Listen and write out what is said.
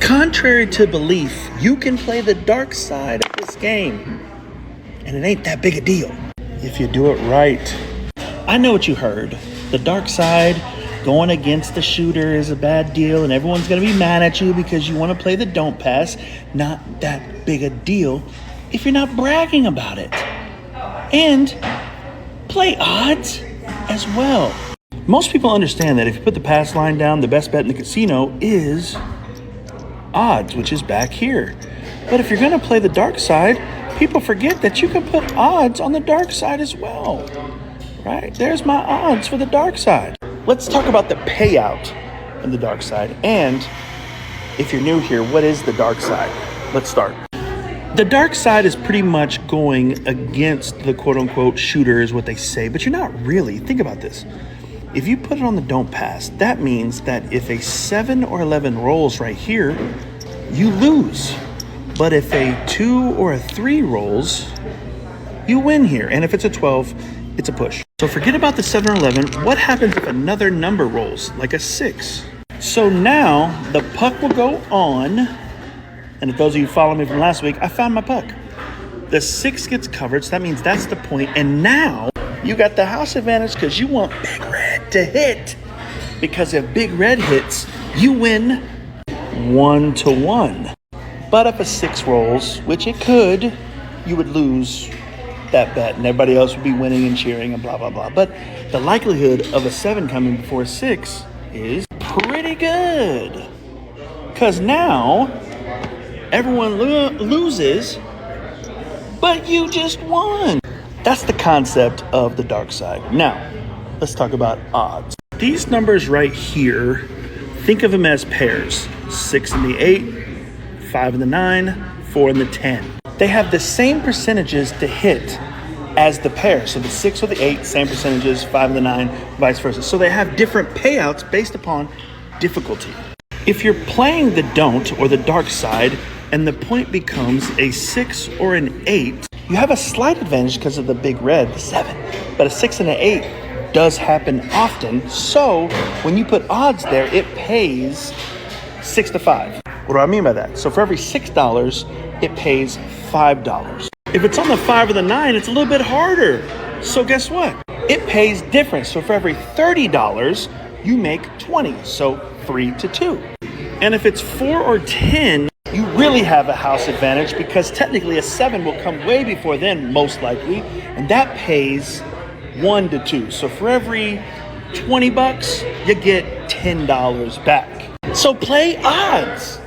Contrary to belief, you can play the dark side of this game, and it ain't that big a deal if you do it right. I know what you heard. The dark side, going against the shooter, is a bad deal, and everyone's going to be mad at you because you want to play the don't pass. Not that big a deal if you're not bragging about it. And play odds as well. Most people understand that if you put the pass line down, the best bet in the casino is odds, which is back here. But if you're going to play the dark side, people forget that you can put odds on the dark side as well. Right? There's my odds for the dark side. Let's talk about the payout in the dark side. And if you're new here, what is the dark side? Let's start. The dark side is pretty much going against the quote-unquote shooter is what they say, but you're not really. Think about this. If you put it on the don't pass, that means that if a 7 or 11 rolls right here, you lose. But if a 2 or a 3 rolls, you win here. And if it's a 12, it's a push. So forget about the 7 or 11. What happens if another number rolls, like a 6? So now the puck will go on. And if those of you follow me from last week, I found my puck. The 6 gets covered, so that means that's the point. And now you got the house advantage because you want Big Red to hit. Because if Big Red hits, you win 1-1. But if a 6 rolls, which it could, you would lose that bet and everybody else would be winning and cheering and blah, blah, blah. But the likelihood of a 7 coming before a 6 is pretty good. Because now everyone loses, but you just won. That's the concept of the dark side. Now, let's talk about odds. These numbers right here, think of them as pairs. 6 and the 8, 5 and the 9, 4 and the 10. They have the same percentages to hit as the pair. So the 6 or the 8, same percentages, 5 and the 9, vice versa. So they have different payouts based upon difficulty. If you're playing the don't or the dark side and the point becomes a 6 or an 8, you have a slight advantage because of the big red, the 7. But a 6 and an 8 does happen often. So when you put odds there, it pays 6 to 5. What do I mean by that? So for every $6, it pays $5. If it's on the 5 or the 9, it's a little bit harder. So guess what? It pays different. So for every $30, you make 20. So 3 to 2. And if it's 4 or 10, you really have a house advantage because technically a 7 will come way before then, most likely, and that pays 1 to 2. So for every $20, you get $10 back. So play odds.